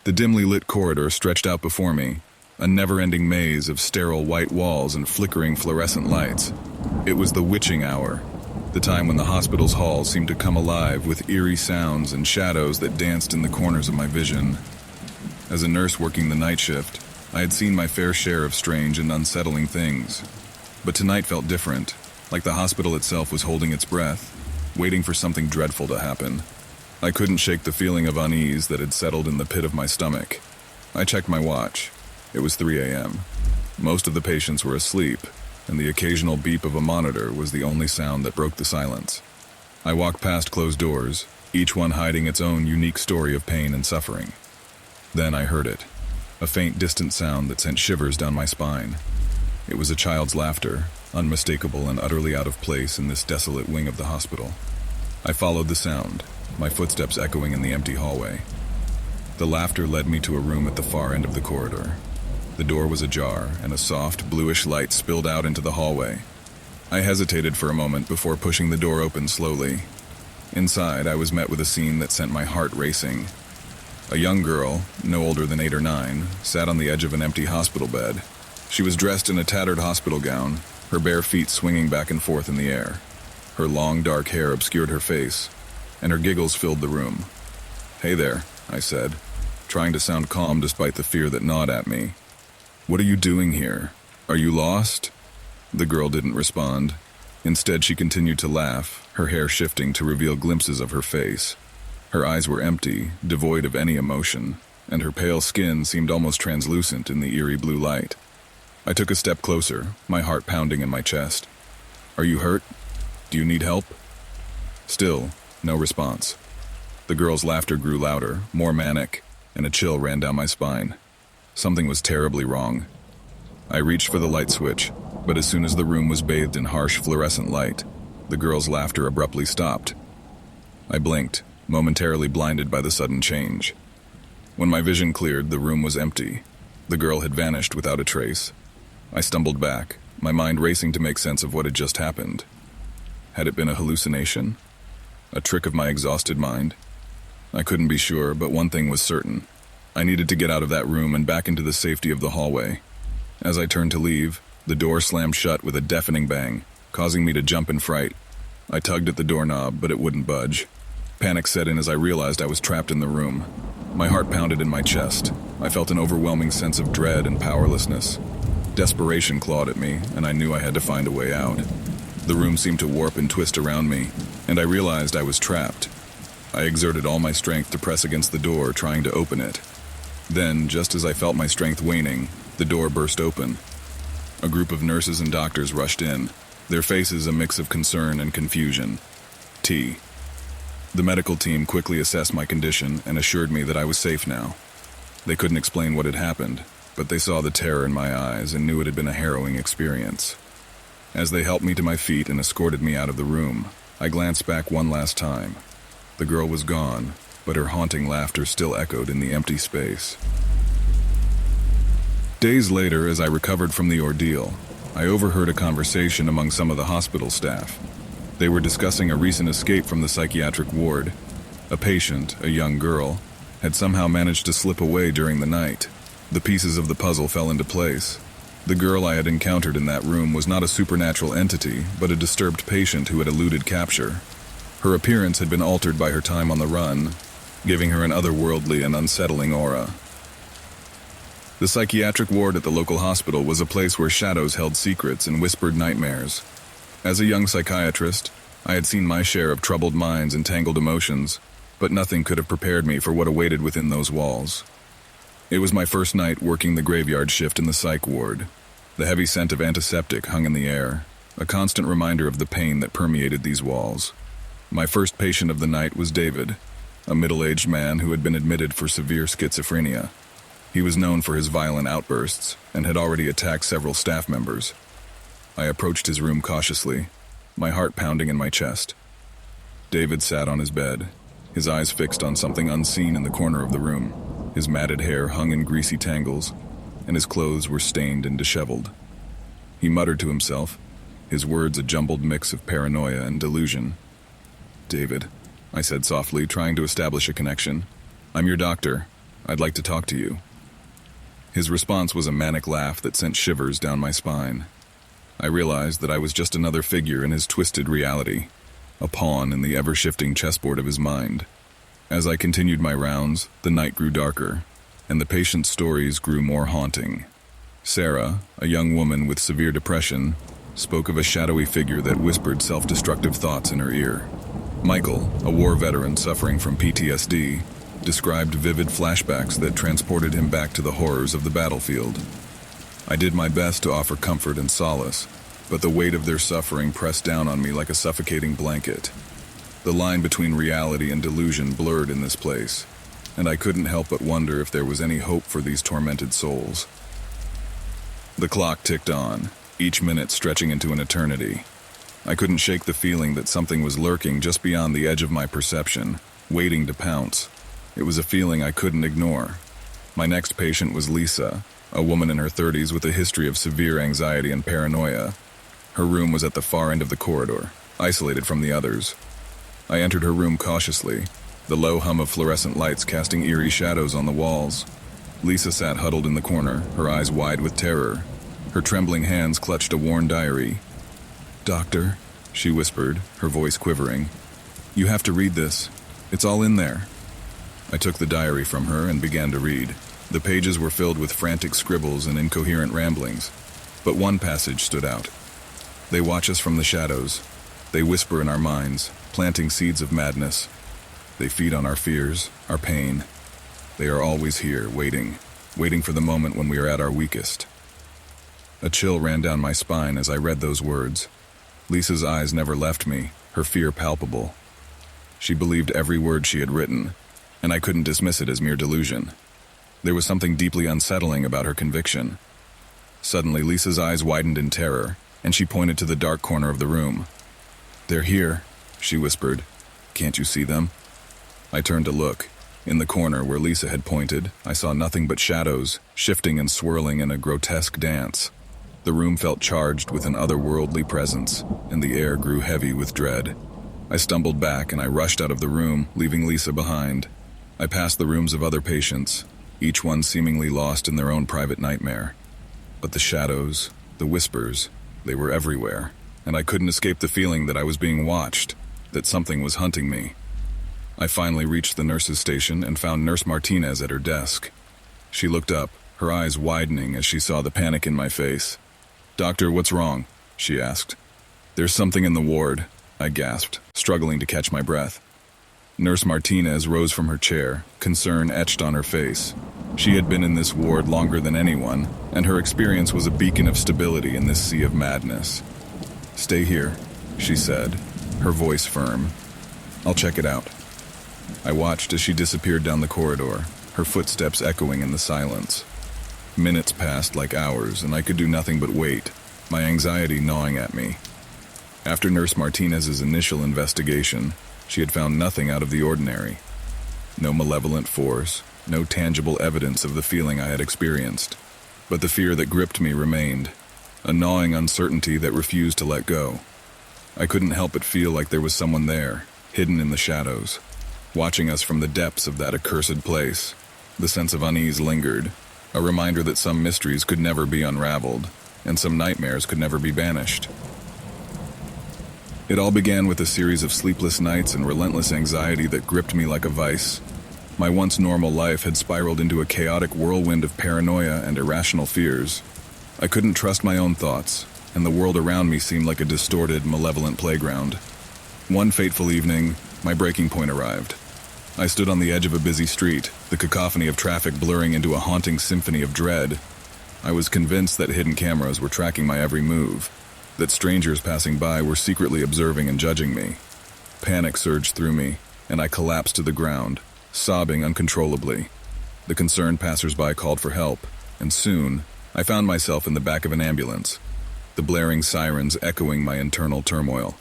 The dimly lit corridor stretched out before me, a never-ending maze of sterile white walls and flickering fluorescent lights. It was the witching hour, the time when the hospital's halls seemed to come alive with eerie sounds and shadows that danced in the corners of my vision. As a nurse working the night shift, I had seen my fair share of strange and unsettling things. But tonight felt different, like the hospital itself was holding its breath, waiting for something dreadful to happen. I couldn't shake the feeling of unease that had settled in the pit of my stomach. I checked my watch. It was 3 a.m. Most of the patients were asleep, and the occasional beep of a monitor was the only sound that broke the silence. I walked past closed doors, each one hiding its own unique story of pain and suffering. Then I heard it, a faint, distant sound that sent shivers down my spine. It was a child's laughter, unmistakable and utterly out of place in this desolate wing of the hospital. I followed the sound, my footsteps echoing in the empty hallway. The laughter led me to a room at the far end of the corridor. The door was ajar, and a soft, bluish light spilled out into the hallway. I hesitated for a moment before pushing the door open slowly. Inside, I was met with a scene that sent my heart racing. A young girl, no older than 8 or 9, sat on the edge of an empty hospital bed. She was dressed in a tattered hospital gown, her bare feet swinging back and forth in the air. Her long, dark hair obscured her face, and her giggles filled the room. "Hey there," I said, trying to sound calm despite the fear that gnawed at me. "What are you doing here? Are you lost?" The girl didn't respond. Instead, she continued to laugh, her hair shifting to reveal glimpses of her face. Her eyes were empty, devoid of any emotion, and her pale skin seemed almost translucent in the eerie blue light. I took a step closer, my heart pounding in my chest. "Are you hurt? Do you need help?" Still, no response. The girl's laughter grew louder, more manic, and a chill ran down my spine. Something was terribly wrong. I reached for the light switch, but as soon as the room was bathed in harsh fluorescent light, the girl's laughter abruptly stopped. I blinked, momentarily blinded by the sudden change. When my vision cleared, the room was empty. The girl had vanished without a trace. I stumbled back, my mind racing to make sense of what had just happened. Had it been a hallucination? A trick of my exhausted mind? I couldn't be sure, but one thing was certain. I needed to get out of that room and back into the safety of the hallway. As I turned to leave, the door slammed shut with a deafening bang, causing me to jump in fright. I tugged at the doorknob, but it wouldn't budge. Panic set in as I realized I was trapped in the room. My heart pounded in my chest. I felt an overwhelming sense of dread and powerlessness. Desperation clawed at me, and I knew I had to find a way out. The room seemed to warp and twist around me, and I realized I was trapped. I exerted all my strength to press against the door, trying to open it. Then, just as I felt my strength waning, the door burst open. A group of nurses and doctors rushed in, their faces a mix of concern and confusion. The medical team quickly assessed my condition and assured me that I was safe now. They couldn't explain what had happened, but they saw the terror in my eyes and knew it had been a harrowing experience. As they helped me to my feet and escorted me out of the room, I glanced back one last time. The girl was gone, but her haunting laughter still echoed in the empty space. Days later, as I recovered from the ordeal, I overheard a conversation among some of the hospital staff. They were discussing a recent escape from the psychiatric ward. A patient, a young girl, had somehow managed to slip away during the night. The pieces of the puzzle fell into place. The girl I had encountered in that room was not a supernatural entity, but a disturbed patient who had eluded capture. Her appearance had been altered by her time on the run, giving her an otherworldly and unsettling aura. The psychiatric ward at the local hospital was a place where shadows held secrets and whispered nightmares. As a young psychiatrist, I had seen my share of troubled minds and tangled emotions, but nothing could have prepared me for what awaited within those walls. It was my first night working the graveyard shift in the psych ward. The heavy scent of antiseptic hung in the air, a constant reminder of the pain that permeated these walls. My first patient of the night was David, a middle-aged man who had been admitted for severe schizophrenia. He was known for his violent outbursts and had already attacked several staff members. I approached his room cautiously, my heart pounding in my chest. David sat on his bed, his eyes fixed on something unseen in the corner of the room. His matted hair hung in greasy tangles, and his clothes were stained and disheveled. He muttered to himself, his words a jumbled mix of paranoia and delusion. "David," I said softly, trying to establish a connection. "I'm your doctor. I'd like to talk to you." His response was a manic laugh that sent shivers down my spine. I realized that I was just another figure in his twisted reality, a pawn in the ever-shifting chessboard of his mind. As I continued my rounds, the night grew darker, and the patient's stories grew more haunting. Sarah, a young woman with severe depression, spoke of a shadowy figure that whispered self-destructive thoughts in her ear. Michael, a war veteran suffering from PTSD, described vivid flashbacks that transported him back to the horrors of the battlefield. I did my best to offer comfort and solace, but the weight of their suffering pressed down on me like a suffocating blanket. The line between reality and delusion blurred in this place, and I couldn't help but wonder if there was any hope for these tormented souls. The clock ticked on, each minute stretching into an eternity. I couldn't shake the feeling that something was lurking just beyond the edge of my perception, waiting to pounce. It was a feeling I couldn't ignore. My next patient was Lisa, a woman in her 30s with a history of severe anxiety and paranoia. Her room was at the far end of the corridor, isolated from the others. I entered her room cautiously, the low hum of fluorescent lights casting eerie shadows on the walls. Lisa sat huddled in the corner, her eyes wide with terror. Her trembling hands clutched a worn diary. "Doctor," she whispered, her voice quivering, "you have to read this. It's all in there." I took the diary from her and began to read. The pages were filled with frantic scribbles and incoherent ramblings, but one passage stood out. "They watch us from the shadows. They whisper in our minds, planting seeds of madness. They feed on our fears, our pain. They are always here, waiting for the moment when we are at our weakest." A chill ran down my spine as I read those words. Lisa's eyes never left me, her fear palpable. She believed every word she had written, and I couldn't dismiss it as mere delusion. There was something deeply unsettling about her conviction. Suddenly, Lisa's eyes widened in terror, and she pointed to the dark corner of the room. "They're here," she whispered. "Can't you see them?" I turned to look. In the corner where Lisa had pointed, I saw nothing but shadows, shifting and swirling in a grotesque dance. The room felt charged with an otherworldly presence, and the air grew heavy with dread. I stumbled back and I rushed out of the room, leaving Lisa behind. I passed the rooms of other patients, each one seemingly lost in their own private nightmare. But the shadows, the whispers, they were everywhere, and I couldn't escape the feeling that I was being watched, that something was hunting me. I finally reached the nurse's station and found Nurse Martinez at her desk. She looked up, her eyes widening as she saw the panic in my face. "Doctor, what's wrong?" she asked. "There's something in the ward," I gasped, struggling to catch my breath. Nurse Martinez rose from her chair, concern etched on her face. She had been in this ward longer than anyone, and her experience was a beacon of stability in this sea of madness. "Stay here," she said, her voice firm. "I'll check it out." I watched as she disappeared down the corridor, her footsteps echoing in the silence. Minutes passed like hours, and I could do nothing but wait, my anxiety gnawing at me. After Nurse Martinez's initial investigation, she had found nothing out of the ordinary. No malevolent force, no tangible evidence of the feeling I had experienced. But the fear that gripped me remained, a gnawing uncertainty that refused to let go. I couldn't help but feel like there was someone there, hidden in the shadows, watching us from the depths of that accursed place. The sense of unease lingered, a reminder that some mysteries could never be unraveled, and some nightmares could never be banished. It all began with a series of sleepless nights and relentless anxiety that gripped me like a vice. My once normal life had spiraled into a chaotic whirlwind of paranoia and irrational fears. I couldn't trust my own thoughts, and the world around me seemed like a distorted, malevolent playground. One fateful evening, my breaking point arrived. I stood on the edge of a busy street, the cacophony of traffic blurring into a haunting symphony of dread. I was convinced that hidden cameras were tracking my every move, that strangers passing by were secretly observing and judging me. Panic surged through me, and I collapsed to the ground, sobbing uncontrollably. The concerned passersby called for help, and soon, I found myself in the back of an ambulance, the blaring sirens echoing my internal turmoil.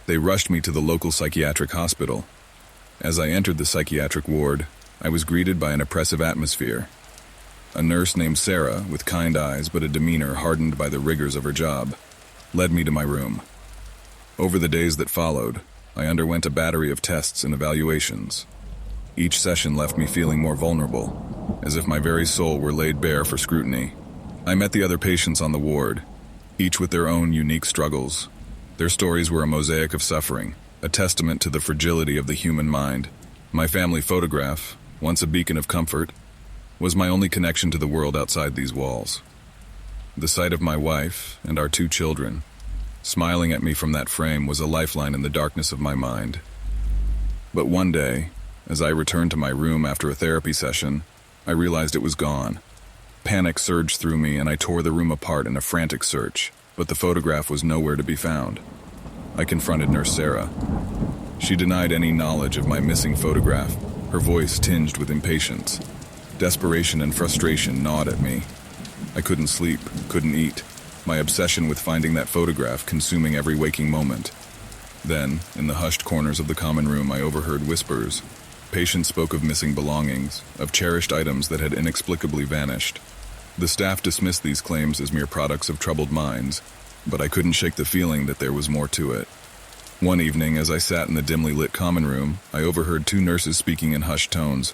They rushed me to the local psychiatric hospital. As I entered the psychiatric ward, I was greeted by an oppressive atmosphere. A nurse named Sarah, with kind eyes but a demeanor hardened by the rigors of her job, led me to my room. Over the days that followed, I underwent a battery of tests and evaluations. Each session left me feeling more vulnerable, as if my very soul were laid bare for scrutiny. I met the other patients on the ward, each with their own unique struggles. Their stories were a mosaic of suffering, a testament to the fragility of the human mind. My family photograph, once a beacon of comfort, was my only connection to the world outside these walls. The sight of my wife and our 2 children, smiling at me from that frame, was a lifeline in the darkness of my mind. But one day, as I returned to my room after a therapy session, I realized it was gone. Panic surged through me and I tore the room apart in a frantic search, but the photograph was nowhere to be found. I confronted Nurse Sarah. She denied any knowledge of my missing photograph, her voice tinged with impatience. Desperation and frustration gnawed at me. I couldn't sleep, couldn't eat, my obsession with finding that photograph consuming every waking moment. Then, in the hushed corners of the common room, I overheard whispers. Patients spoke of missing belongings, of cherished items that had inexplicably vanished. The staff dismissed these claims as mere products of troubled minds, but I couldn't shake the feeling that there was more to it. One evening, as I sat in the dimly lit common room, I overheard 2 nurses speaking in hushed tones.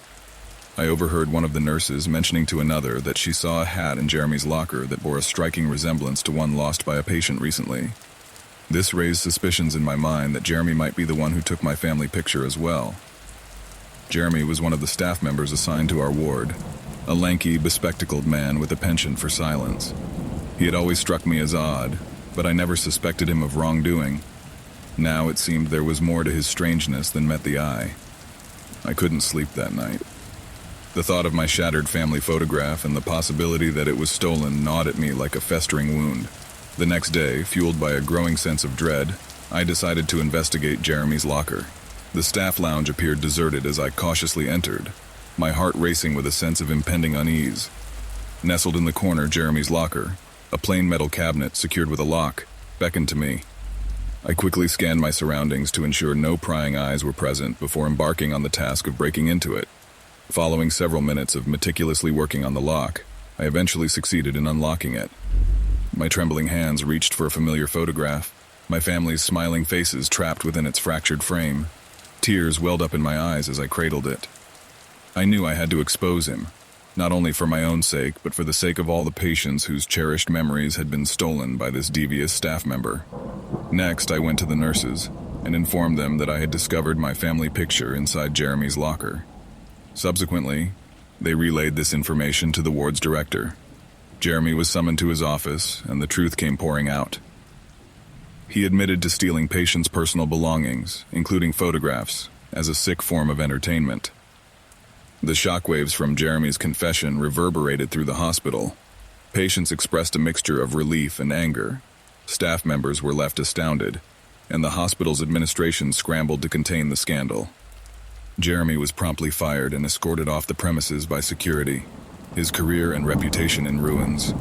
I overheard one of the nurses mentioning to another that she saw a hat in Jeremy's locker that bore a striking resemblance to one lost by a patient recently. This raised suspicions in my mind that Jeremy might be the one who took my family picture as well. Jeremy was one of the staff members assigned to our ward, a lanky, bespectacled man with a penchant for silence. He had always struck me as odd, but I never suspected him of wrongdoing. Now it seemed there was more to his strangeness than met the eye. I couldn't sleep that night. The thought of my shattered family photograph and the possibility that it was stolen gnawed at me like a festering wound. The next day, fueled by a growing sense of dread, I decided to investigate Jeremy's locker. The staff lounge appeared deserted as I cautiously entered, my heart racing with a sense of impending unease. Nestled in the corner, Jeremy's locker, a plain metal cabinet secured with a lock, beckoned to me. I quickly scanned my surroundings to ensure no prying eyes were present before embarking on the task of breaking into it. Following several minutes of meticulously working on the lock, I eventually succeeded in unlocking it. My trembling hands reached for a familiar photograph, my family's smiling faces trapped within its fractured frame. Tears welled up in my eyes as I cradled it. I knew I had to expose him, not only for my own sake, but for the sake of all the patients whose cherished memories had been stolen by this devious staff member. Next, I went to the nurses and informed them that I had discovered my family picture inside Jeremy's locker. Subsequently, they relayed this information to the ward's director. Jeremy was summoned to his office, and the truth came pouring out. He admitted to stealing patients' personal belongings, including photographs, as a sick form of entertainment. The shockwaves from Jeremy's confession reverberated through the hospital. Patients expressed a mixture of relief and anger. Staff members were left astounded, and the hospital's administration scrambled to contain the scandal. Jeremy was promptly fired and escorted off the premises by security, his career and reputation in ruins.